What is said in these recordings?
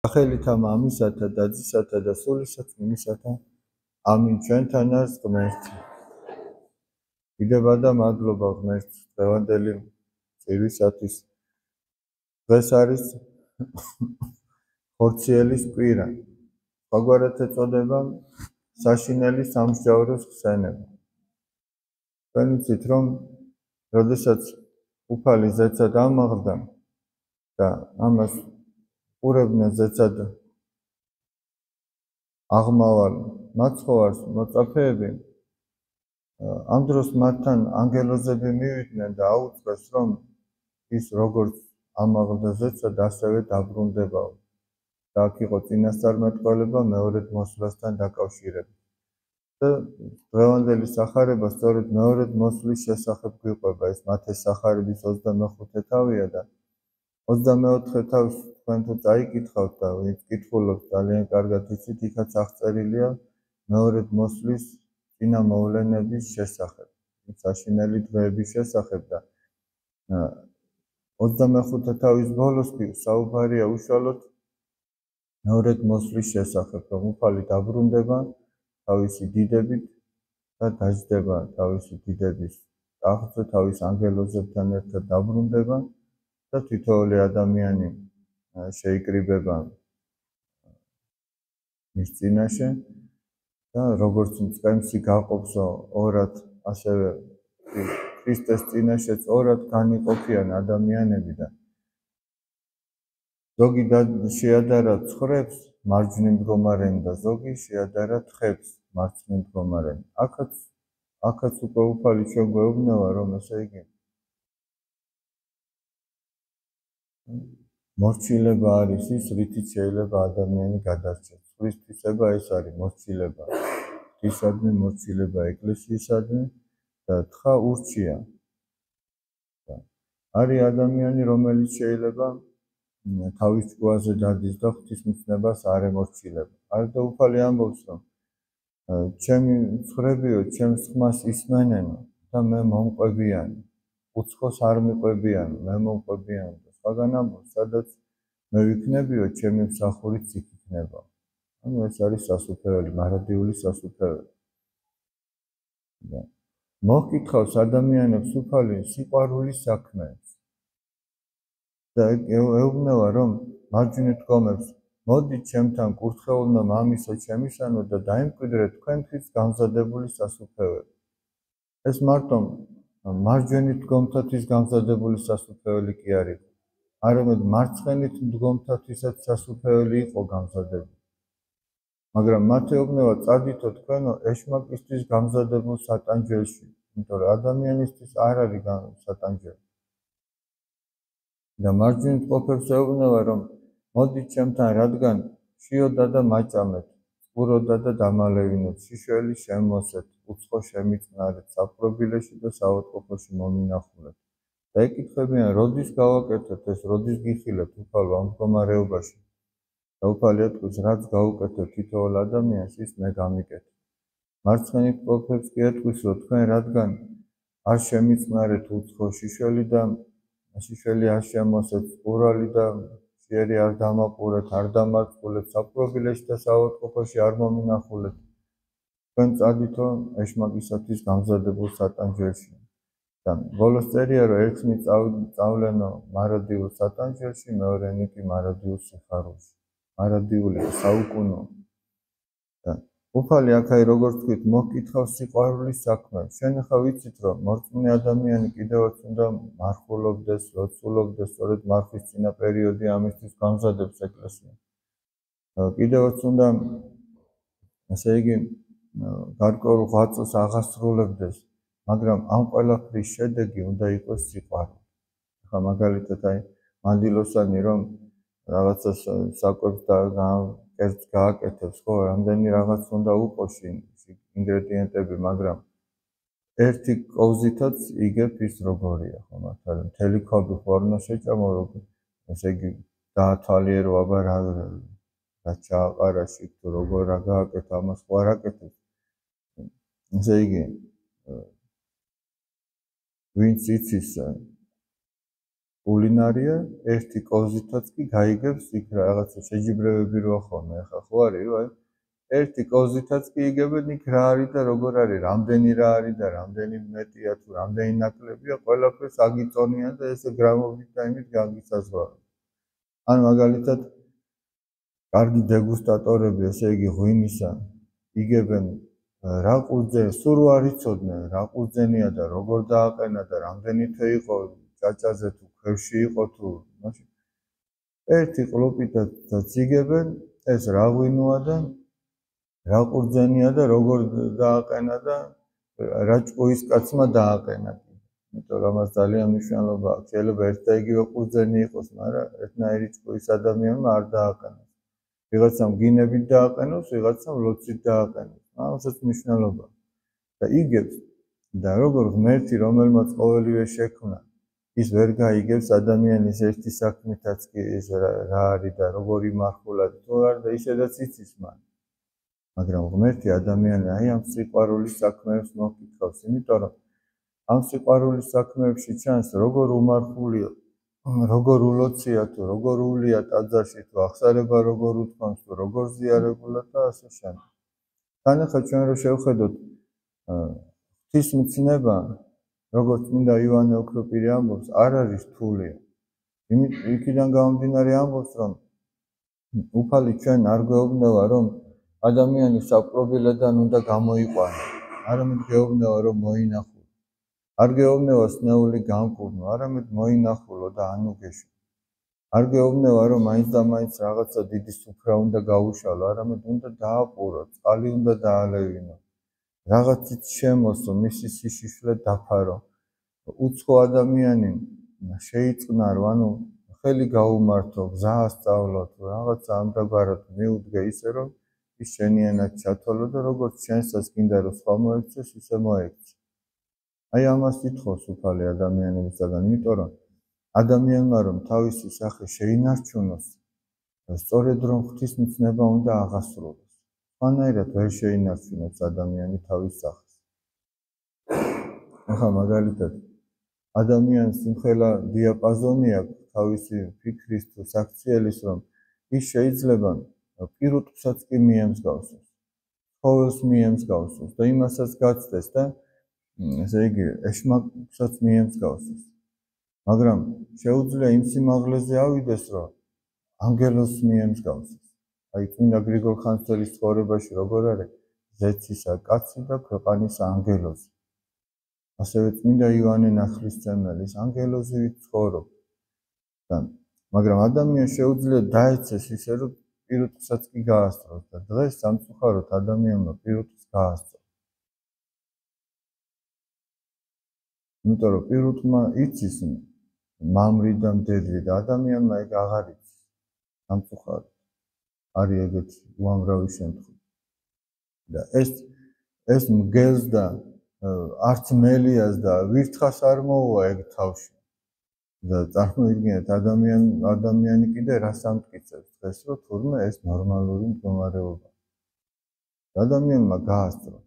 სახელითა მამისათა და ძისათა და სულისა წმინდისათა. ამინ. ჩვენთან არის ღმერთი. დიდება და მადლობა ღმერთს დღევანდელი წირვისათვის. დღეს არის ხორციელის კვირა. სხვაგვარად ეწოდება საშინელი სამსჯავროს ხსენება. თქვენ ვიცით, რომ როდესაც უფალი ზეცად ამაღლდა და ამას ყურებდნენ ზეცად აღმავალ მაცხოვარს მოწაფეები, ამ დროს მათთან ანგელოზები მივიდნენ და აუწყეს, რომ ის როგორც ამაღლდა ზეცად, ასევე დაბრუნდებაო. და აქ იყო წინასწარმეტყველება მეორედ მოსვლასთან დაკავშირებით. და დღევანდელი სახარება სწორედ მეორედ მოსვლის შესახებ გვიყვება. ეს მათეს სახარების 25 თავია და 24 თავს თქვენ თუ წაიკითხავთ და ვინც კითხულობს ძალიან კარგად იცით, იქაც აღწერილია მეორედ მოსვლის წინა მოვლენების შესახებ, საშინელი დღეების შესახებ და 25 თავის ბოლოს კი საუბარია უშუალოდ მეორედ მოსვლის შესახებ, რომ უფალი დაბრუნდება თავისი დიდებით და დაჯდება თავისი დიდების ტახტზე, თავის ანგელოზებთან ერთად დაბრუნდება და თითოეული ადამიანი შეიკრიბება მის წინაშე და როგორც მწყემსი გაყოფსო ორად, ასევე ქრისტეს წინაშეც ორად განიყოფიან ადამიანები და ზოგი შეადარა ცხვრებს მარჯვნივ მდგომარენ და ზოგი შეადარა თხებს მარცხნივ მდგომარენ. აქაც უკვე უფალი ჩვენ გვეუბნება, რომ ესე იგი მორჩილება არის ის, რითიც შეიძლება ადამიანი გადარჩეს. ღვთის თვისება ეს არის მორჩილება. ღვთისადმი მორჩილება ეკლესიისადმი და თხა ურჩია. არის ადამიანი, რომელიც შეიძლება თავის ჭკუაზე დადის და ღვთისმცნებას არ ემორჩილება. არ და უფალი ამბობს, რომ ჩემი ცხვრებიო, ჩემს ხმას ისმენენო და მე მომყვებიანი. უცხოს არ მიყვებიანი, მე მომყვებიანი. სხვაგან ამბობს, სადაც მე ვიქნებიო, ჩემი მსახურიც იქ იქნება. ანუ ეს არის სასუფეველი, მარადიული სასუფეველი. მოჰკითხავს ადამიანებს უფალი სიყვარულის საქმეებს. და ეუბნება, რომ მარჯვნივ დგომებს, მოდით ჩემთან კურთხეულმა მამისო ჩემისანო და დაიმკვიდრეთ თქვენთვის გამზადებული სასუფეველი. ეს მარტო მარჯვენით დგომთათვის გამზადებული სასუფეველი კი არ იყო. არამედ მარცხენით მდგომთათვისაც სასუფეველი იყო გამზადებული. მაგრამ მათ ეუბნება, წადითო თქვენო ეშმაკისთვის გამზადებულ სატანჯველში, იმიტომ რომ ადამიანისთვის არ არის სატანჯველი. და მარჯვნივ მყოფებს ეუბნება, რომ მოდით ჩემთან, რადგან შიოდა და მაჭამეთ, წყუროდა და დამალევინეთ, შიშველი შემოსეთ, უცხო შემიწყნარეთ, საპყრობილეში და საავადმყოფოში მომინახულეთ. და ეკითხებიან, როდის გავაკეთეთ ეს, როდის გიხილეთ უფალო ამ მდგომარეობაში? და უფალი ეთქვის, რაც გაუკეთეთ თითოეულ ადამიანს, ის მე გამიკეთებ. მარცხენით მყოფებს კი ეთქვის, რომ თქვენ რადგან არ შემიწყნარეთ უცხო შიშველი არ შემოსეთ, ყურალი და შიერი არ დამაყურეთ, არ დამარცხულეთ, საპყრობილეში და საავადმყოფოში არ მომინახულეთ. თქვენ წადითო ეშმაკისათვის გამზადებულ სატანჯველში. და ბოლოს წერია, რომ ერთნი წავლენო მარადიულ სატანჯველში, მეორენი კი მარადიულ სიხარულში. მარადიული საუკუნო. და უფალი აქ როგორც თქვით, მოჰკითხავს სიყვარულის საქმეებს. შენ ახლა ვიცით, რომ მორწმუნე ადამიანი კიდევაც უნდა მარხულობდეს, ლოცულობდეს, სწორედ მარხვის წინა პერიოდი ამისთვის გამზადებს ეკლესია. კიდევაც უნდა, ასე იგი, გარკვეულ ღვაწლს აღასრულებდეს, მაგრამ ამ ყველაფრის შედეგი უნდა იყოს სიყვარული. ახლა მაგალითად აი მანდილოსანი რომ რაღაცას საკვებს და კერძს გააკეთებს, ხო, რამდენი რაღაც უნდა უყოს ინგრედიენტები, მაგრამ ერთი კოვზითაც იგებ ის როგორია, ხო, მართალია, მთელი ქვაბი ხო არ უნდა შეჭამო, რომ ესე იგი დაათვალიერო, აბა რა ჩააყარა შიგ თუ როგორ რა გააკეთა, ამას ხო არ აკეთებს. ესე იგი, ვინც იცის კულინარია, ერთი კოზითაც კი გაიგებს იქ რაღაცა შეჯიბრებები რო ხოლმე, ახლა ხო არის, რომ ერთი კოზითაც კი იგებენ იქ რა არის და როგორ არის, რამდენი რა არის და რამდენი მეტია თუ რამდენი ნაკლებია, ყველაფერს აგიწონიან და ესე გრამობით და იმით გაგისაზღვრავენ. ან მაგალითად კარგი დეგუსტატორები, ესე იგი ღვინისა, იგებენ რა ყურძე, სულ არ იცოდნენ რა ყურძენია და როგორ დააყენა და რამდენი თვე იყო ჭაჭაზე თუ ქვევში იყო თუ მაშინ ერთი ყლუპითაც იგებენ ეს რა ღვინოა და რა ყურძენია და როგორ დააყენა და რა ჭკუის კაცმა დააყენა. იმიტომ რომ ამას ძალიან მნიშვნელობა აქვს. შეიძლება ერთ და იგივე ყურძენი იყოს, მაგრამ ერთნაირი ჭკუის ადამიანმა არ დააყენოს. ვიღაცამ გინებით დააყენოს, ვიღაცამ ლოცვით დააყენოს. ამასაც მნიშვნელობა. და იგებს და როგორ ღმერთი, რომელმაც ყოველივე შექმნა, ის ვერ გაიგებს ადამიანის ერთი საქმითაც კი ეს რა არის და როგორი მართულად თუ არ და ისედაც იცის მან. მაგრამ ღმერთი ადამიანი აი ამ სიყვარულის საქმეებს მოგკითხავს, იმიტომ რომ ამ სიყვარულის საქმეებში ჩანს როგორ უმართულია, როგორ ულოცია თუ როგორ ულია ტაძარში თუ აღსარება როგორ უთქვამს თუ როგორ ზიარებულა და ასე შემდეგ. თან ახლა ჩვენ რო შევხედოთ ღვთისმცნება, როგორც წმინდა იოანე ოქროპირი ამბობს, არ არის რთულია. იქიდან გამომდინარე ამბობს, რომ უფალი ჩვენ არ გვეუბნება, რომ ადამიანი საპყრობილედან უნდა გამოიყვანო, არამედ გეუბნება, რომ მოინახულო. არ გეუბნება სნეული გამკურნო, არამედ მოინახულო და ანუგეშო. არ გეუბნება, რომ მაინც და მაინც რაღაცა დიდი სუფრა უნდა გაუშალო, არამედ უნდა დააპურო, წყალი უნდა დაალევინო. რაღაცით შემოსო, მისი სიშიშვლე დაფარო. უცხო ადამიანი შეიწყნარო, ანუ ხელი გაუმართო, გზა ასწავლო, რაღაცა ამდაგვარად მიუდგე ისე, რომ ის შენიანად ჩათვალო და როგორც შენსაც გინდა რომ სხვა მოექცეს, ისე მოექცე. აი ამას ითხოვს უფალი ადამიანებისაგან, იმიტომ რომ ადამიანმა რომ თავისი სახე შეინარჩუნოს, სწორედ რომ ღვთისმცნება უნდა აღასრულოს. სხვანაირად ვერ შეინარჩუნებს ადამიანი თავის სახეს. ახლა მაგალითად ადამიანს იმხელა დიაპაზონი აქვს თავისი ფიქრის თუ საქციელის, რომ ის შეიძლება პირუტყვსაც კი მიემსგავსოს, ცხოველს მიემსგავსოს და იმასაც გაცდეს და ესე იგი ეშმაკსაც მიემსგავსოს. მაგრამ შეუძლია იმ სიმაღლეზე ავიდეს, რომ ანგელოზს მიემსგავსოს. აი წმინდა გრიგოლ ხანძთელის ცხოვრებაში როგორ არის ზეცისა კაცი და ქვეყანის ანგელოზი. ასევე წმინდა იოანე ნათლისმცემელის ანგელოზივით ცხოვრობდა. მაგრამ ადამიანს შეუძლია დაეცეს ისე, რომ პირუტყვსაც კი გაასწროს და დღეს სამწუხაროდ ადამიანმა პირუტყვს გაასწრო. იმიტომ რომ პირუტყმა იცის მამრი და მდედრი და ადამიანმა ეგ აღარ იცის. სამწუხაროდ არის ეგეთი უამრავი შემთხვევა. და ეს მგელს და არც მელიას და ვირთხას არ მოუვა ეგ თავში. და წარმოიდგინეთ ადამიანი კიდე რას ამტკიცებს დღეს, რომ თურმე ეს ნორმალური მდგომარეობა. ადამიანმა გაასწრო.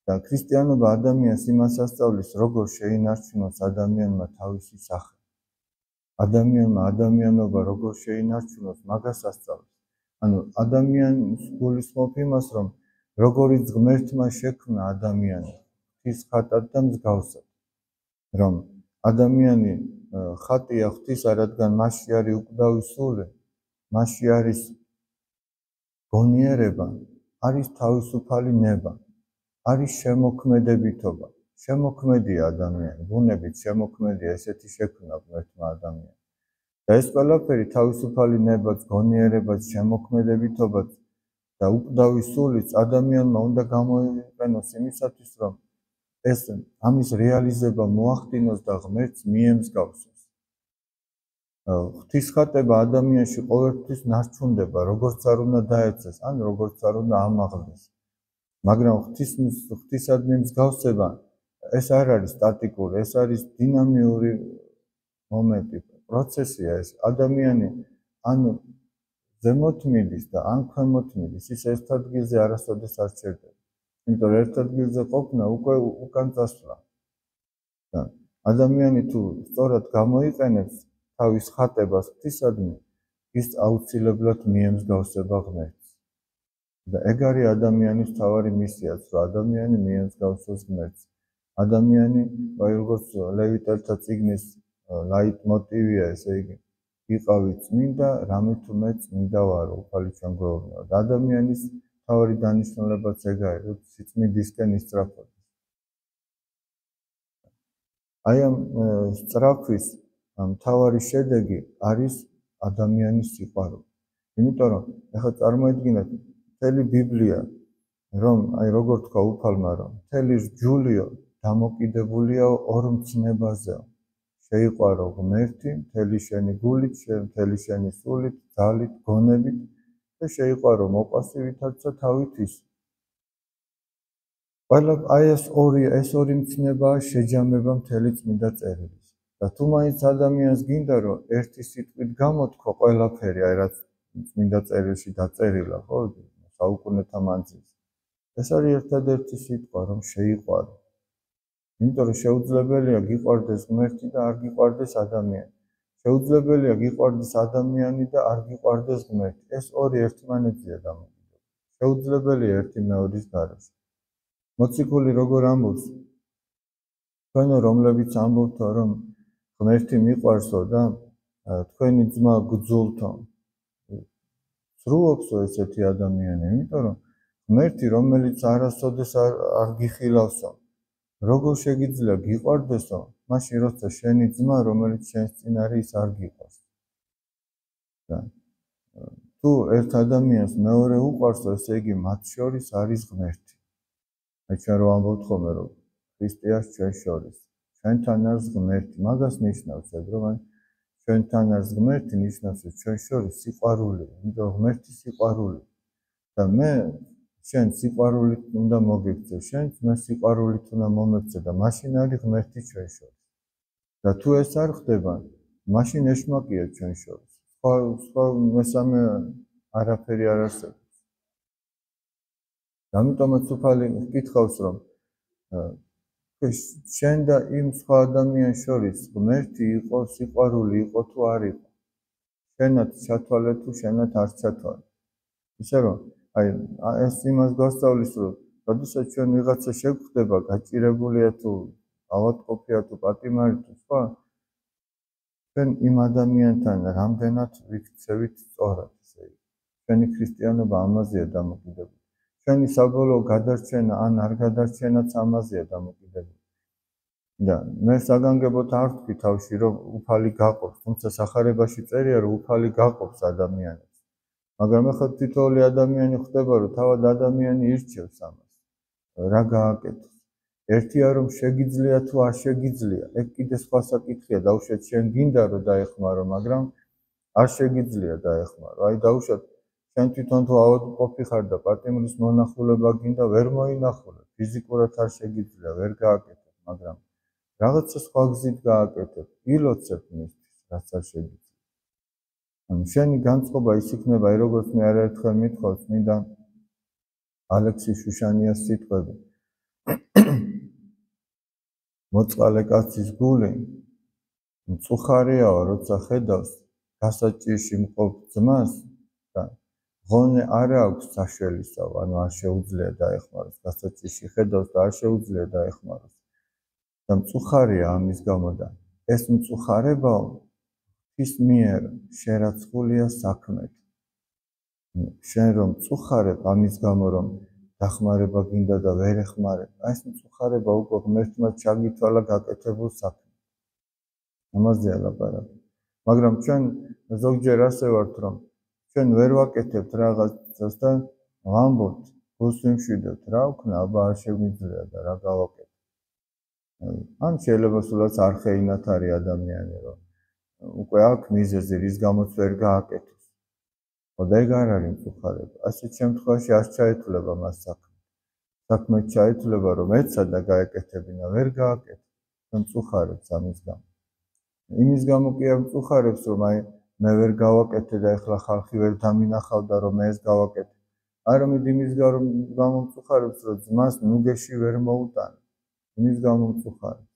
და ქრისტიანობა ადამიანს იმას ასწავლის, როგორ შეინარჩუნოს ადამიანმა თავისი სახე. ადამიანმა ადამიანობა როგორ შეინარჩუნოს, მაგას ასწავლის. ანუ ადამიანს გულისხმობ იმას, რომ როგორიც ღმერთმა შექმნა ადამიანი ღვთის ხატად და მსგავსად. რომ ადამიანი ხატია ღვთისა, რადგან მასში არის უკვდავი სული, მასში არის გონიერება, არის თავისუფალი ნება, არის შემოქმედებითობა. შემოქმედია ადამიანი, ბუნებით შემოქმედია, ესეთი შექმნა ღმერთმა ადამიანს. და ეს ყველაფერი თავისუფალი ნებაც, გონიერებაც, შემოქმედებითობაც და უკვდავი სულიც ადამიანმა უნდა გამოიყენოს იმისათვის, რომ ეს ამის რეალიზება მოახდინოს და ღმერთს მიემსგავსოს. ღვთისხატება ადამიანში ყოველთვის ნარჩუნდება, როგორც არ უნდა დაეცეს, ან როგორც არ უნდა ამაღლდეს. მაგრამ ღვთისადმი მსგავსება ეს არ არის სტატიკური, ეს არის დინამიური მომენტი, პროცესია ეს. ადამიანი ან ზემოთ მიდის და ან ქვემოთ მიდის, ის ერთ ადგილზე არასოდეს არ ჩერდება. იმიტომ რომ ერთ ადგილზე ყოფნა უკვე უკან წასვლა. და ადამიანი თუ სწორად გამოიყენებს თავის ხატებას ღვთისადმი, ის აუცილებლად მიემსგავსება ღმერთს. და ეგ არის ადამიანის მთავარი მისიაც, რომ ადამიანი მიემსგავსოს ღმერთს. ადამიანი, როგორც ლევიტელთა წიგნის ლაიტმოტივია, ესე იგი, იყავი წმინდა, რამე თუმე წმინდა ვარო, უფალი ჩვენ გვეუბნება. და ადამიანის მთავარი დანიშნულებაც ეგ არის, რომ სიწმინდისკენ ისწრაფოდეს. აი ამ სწრაფვის მთავარი შედეგი არის ადამიანის სიყვარული. იმიტომ რომ ეხლა წარმოიდგინეთ, მთელი ბიბლია, რომ აი როგორ თქვა უფალმა, რომ მთელი რჯულიო დამოკიდებულია ორ მცნებაზე. შეიყვარო ღმერთი მთელი შენი გულით, მთელი შენი სულით, ძალით, გონებით და შეიყვარო მოყვასი ვითარცა თავით ის. ყველა აი ეს ორი მცნებაა შეჯამება მთელი წმინდა წერილის. და თუ მაინც ადამიანს გინდა რომ ერთი სიტყვით გამოთქვა ყველაფერი, აი რაც წმინდა წერილში დაწერილა, ხო, საუკუნეთა მანძილზე. ეს არის ერთადერთი სიტყვა, რომ შეიყვარო. იმიტომ რომ შეუძლებელია გიყვარდეს ღმერთი და არ გიყვარდეს ადამიანი. შეუძლებელია გიყვარდეს ადამიანი და არ გიყვარდეს ღმერთი. ეს ორი ერთმანეთზეა დამოკიდებული. შეუძლებელია ერთი მეორის გარეშე. მოციქული როგორ ამბობს? თქვენო რომლებიც ამბობთო, რომ ღმერთი მიყვარსო და თქვენი ძმა გძულთო. სრულობსო ესეთი ადამიანი, იმიტომ რომ ღმერთი, რომელიც არასოდეს არ გიხილავსო, როგორ შეგიძლია გიყვარდესო, მაშინ როცა შენი ძმა, რომელიც შენს წინ არის, ის არ გიყვარს. და თუ ერთ ადამიანს მეორე უყვარსო, ესე იგი მათ შორის არის ღმერთი. აი ჩვენ რო ამბობთ ხოლმე, რომ ქრისტიანს ჩვენ შორის, ჩვენთან არის ღმერთი, მაგას ნიშნავს ეგ, რომ ჩვენთან არის ღმერთი, ნიშნავს, რომ ჩვენ შორის სიყვარულია, იმიტომ ღმერთი სიყვარულია. და მე შენ სიყვარულით უნდა მოგექცე, შენც მე სიყვარულით უნდა მომექცე და მაშინ არის ღმერთი ჩვენ შორის. და თუ ეს არ ხდება, მაშინ ეშმაკია ჩვენ შორის. სხვა მესამე არაფერი არ არსებობს. ამიტომაც უფალი გითხავს, რომ შენ და იმ სხვა ადამიანს შორის ღმერთი იყო, სიყვარული იყო თუ არ იყო. შენად ჩათვალე თუ შენად არ ჩათვალე. ისე რომ აი ეს იმას გვასწავლის, რომ როდესაც ჩვენ ვიღაცა შეგხვდება, გაჭირებულია თუ ავადმყოფია თუ პატიმარი თუ სხვა, ჩვენ იმ ადამიანთან რამდენად ვიქცევით სწორად, ესე იგი. ჩვენი ქრისტიანობა ამაზეა დამოკიდებული. ჩვენი საბოლოო გადარჩენა ან არ გადარჩენაც ამაზეა დამოკიდებული. და მე საგანგებოდ არ ვთქვი თავში, რომ უფალი გაყოფს, თუმცა სახარებაში წერია, რომ უფალი გაყოფს ადამიანებს. მაგრამ ახლა თითოეული ადამიანი ხვდება, რომ თავად ადამიანი ირჩევს ამას. რა გააკეთოს? ერთია რომ შეგიძლია თუ არ შეგიძლია, ეგ კიდე სხვა საკითხია, დაუშვათ შენ გინდა რომ დაეხმარო, მაგრამ არ შეგიძლია დაეხმარო. აი დაუშვათ შენ თვითონ თუ ავადმყოფი ხარ და პატიმრის მონახულება გინდა, ვერ მოინახულებ, ფიზიკურად არ შეგიძლია, ვერ გააკეთებ, მაგრამ რაღაცა სხვა გზით გააკეთებ, ილოცებ მისთვის, რაც არ შეგიძლია. შენი განწყობა ის იქნება, როგორც მე არაერთხელ მithქვავს წმინდა ალექსი შუშანიას სიტყვები. მოწყალე კაცის გული მწუხარეაო, როცა ხედავს გასაჭირში მყოფ ძმას და ღონე არ აქვს საშველისაო, ანუ არ შეუძლია დაეხმაროს, გასაჭირში ხედავს და არ შეუძლია დაეხმაროს. და მწუხარეა ამის გამო და ეს მწუხარებაო ის მიერ შერაცხულია საქმეთ. შენ რომ მწუხარებ ამის გამო რომ დახმარება გინდა და ვერ ეხმარებ, ეს მწუხარება უკვე ღმერთმა ჩაგითვალა გაკეთებულ საქმე. ამაზეა ლაპარაკი. მაგრამ ჩვენ ზოგჯერ ასე ვართ, რომ ჩვენ ვერ ვაკეთებთ რაღაცას და ვამბობთ, გულს ვიმშვიდობთ, რა ვქნა, აბა არ შეგვიძლია და რა გავაკეთე. ან შეიძლება სულაც არხეინათ არის ადამიანი, რომ უკვე აქვს მიზეზი, რის გამოც ვერ გააკეთოს. და ეგ არ არის მწუხარება. ასეთ შემთხვევაში არ ჩაეთვლება მას საქმე. საქმე ჩაეთვლება, რომ ეცა და გაეკეთებინა, ვერ გააკეთე. მწუხარებს ამის გამო. იმის გამო კი არ მწუხარებს, რომ აი მე ვერ გავაკეთე და ეხლა ხალხი ვერ დამინახავდა, რომ მე ეს გავაკეთე. არამედ იმის გამო მწუხარებს, რომ ძმას ნუგეში ვერ მოუტანე. იმის გამო მწუხარებს.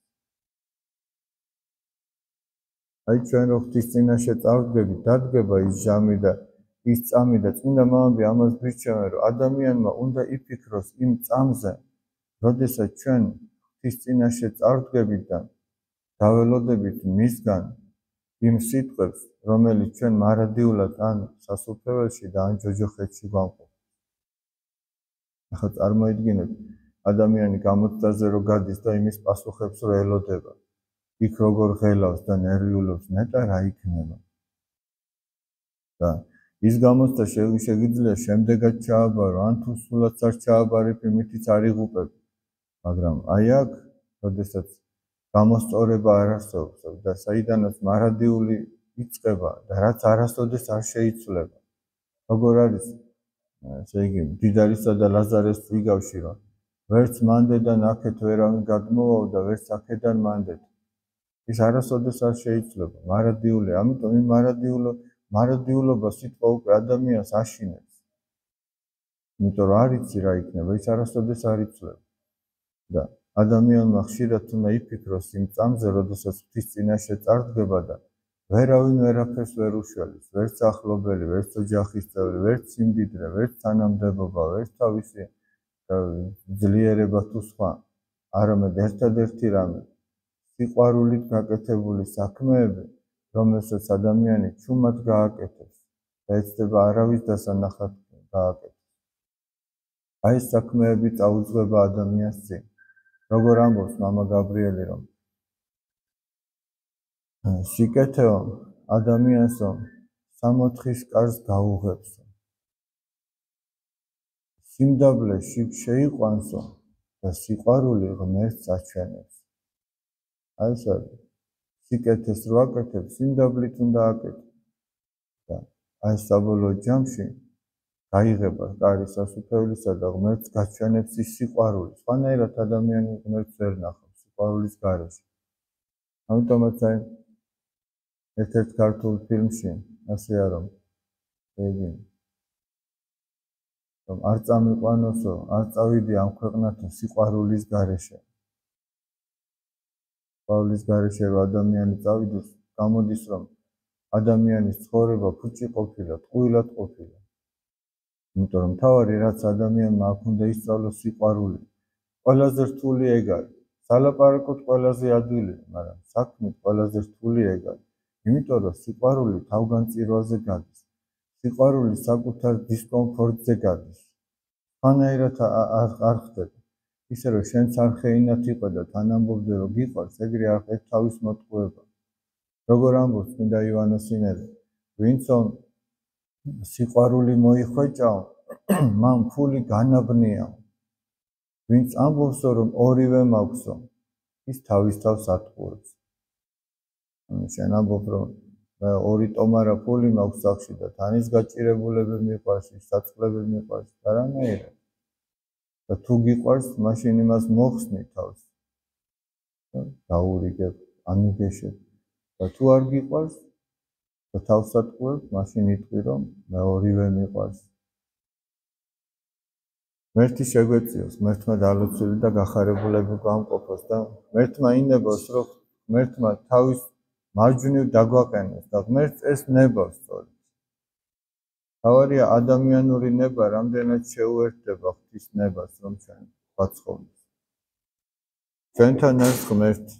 აი ჩვენ რო ღვთის წინაშე წავდგებით, დადგება ის ჟამი და ის წამი და წმინდა მამები ამას გვირჩევენ, რომ ადამიანმა უნდა იფიქროს იმ წამზე, როდესაც ჩვენ ღვთის წინაშე წავდგებით და დაველოდებით მისგან იმ სიტყვებს, რომელიც ჩვენ მარადიულად ან სასუფეველში და ან ჯოჯოხეთში გვამყოფ. ახლა წარმოიდგინეთ, ადამიანი გამოცდაზე რო გადის და იმის პასუხებს რო ელოდება, იქ როგორ ღელავს და ნერვიულობს, ნეტა რა იქნება. და ის გამოცდა შეგიძლია შემდეგაც ჩააბარო, ან თუ სულაც არ ჩააბარებ, იმითიც არ იღუპებ. მაგრამ აი აქ, როდესაც გამოსწორება არ არსებობს და საიდანაც მარადიული იწყება და რაც არასოდეს არ შეიცვლება. როგორ არის, ესე იგი, მდიდარისა და ლაზარეს იგავში, რომ ვერც მანდედან აქეთ ვერავინ გადმოვაო და ვერც აქედან მანდედ. ის არასოდეს არ შეიცვლება, მარადიულია, ამიტომ იმ მარადიულობა სიტყვა უკვე ადამიანს აშინებს. იმიტომ რომ არ იცი რა იქნება, ის არასოდეს არ იცვლება. და ადამიანმა ხშირად უნდა იფიქროს იმ წამზე, როდესაც ღვთის წინაშე წარდგება და ვერავინ ვერაფერს ვერ უშველის, ვერც ახლობელი, ვერც ოჯახის წევრი, ვერც სიმდიდრე, ვერც თანამდებობა, ვერც თავისი ძლიერება თუ სხვა, არამედ ერთადერთი რამე, სიყვარულით გაკეთებული საქმეები, რომელსაც ადამიანი ჩუმად გააკეთებს და ეცდება არავის დასანახად გააკეთოს. აი ეს საქმეები წაუძღვება ადამიანს წინ. როგორ ამბობს მამა გაბრიელი, რომ სიკეთეო ადამიანსო სამოთხის კარს გაუღებსო, სიმდაბლე შეიყვანსო და სიყვარული ღმერთს აჩვენებს. აი ეს არის. სიკეთეს რო აკეთებ, სიმდაბლით უნდა აკეთო. და აი საბოლოო ჯამში გაიღება კარი სასუფევლისა და ღმერთს გაჩვენებს ის სიყვარული. სხვანაირად ადამიანი ღმერთს ვერ ნახავს სიყვარულის გარეშე. ამიტომაც აი ერთ-ერთ ქართულ ფილმში ასეა, რომ არ წამიყვანოსო, არ წავიდი ამ ქვეყნათო სიყვარულის გარეშე. სიყვარულის გარეშე რომ ადამიანი წავიდეს, გამოდის რომ ადამიანის ცხოვრება ფუჭი ყოფილა, ტყუილად ყოფილა. იმიტომ რომ თავარი რაც ადამიანმა აქ უნდა ისწავლოს სიყვარული. ყველაზე რთული ეგ არის. სალაპარაკოდ ყველაზე ადვილი, მაგრამ საქმით ყველაზე რთული ეგ არის. იმიტომ რომ სიყვარული თავგანწირვაზე გადის. სიყვარული საკუთარ დისკომფორტზე გადის. სხვანაირად არ ხდება. ისე რომ შენც არ ხეინათ იყო და თან ამბობდე რომ გიყვარს, ეგრე არ ხდება თავის მოტყუება. როგორ ამბობს წმინდა ივანოსინელი, ვინცომ სიყვარული მოიხვეჭაო, მან ფული განაბნიაო. ვინც ამბობსო რომ ორივე მაქვსო, ის თავის თავს ატყუებს. შენ ამბობ რომ ორი ტომარა ფული მაქვს სახში და თანის გაჭირებულები მიყვარს, საწყლები მიყვარს, არანაირად. და თუ გიყვარს, მაშინ იმას მოხსნი თავს. დაურიგებ, ანუგეშებ. და თუ არ გიყვარს და თავს ატყუებ, მაშინ იტყვი რომ მე ორივე მიყვარს. ღმერთი შეგვეწიოს, ღმერთმა დალოცვილი და გახარებულები გამყოფოს და ღმერთმა ინებოს, რომ ღმერთმა თავის მარჯვნივ დაგვაყენოს და ღმერთს ეს ნება სწორედ. თავარია ადამიანური ნება რამდენად შეუერთდება ღვთის ნებას, რომ ჩვენ ვაცხოვდეს. ჩვენთან არის ღმერთი.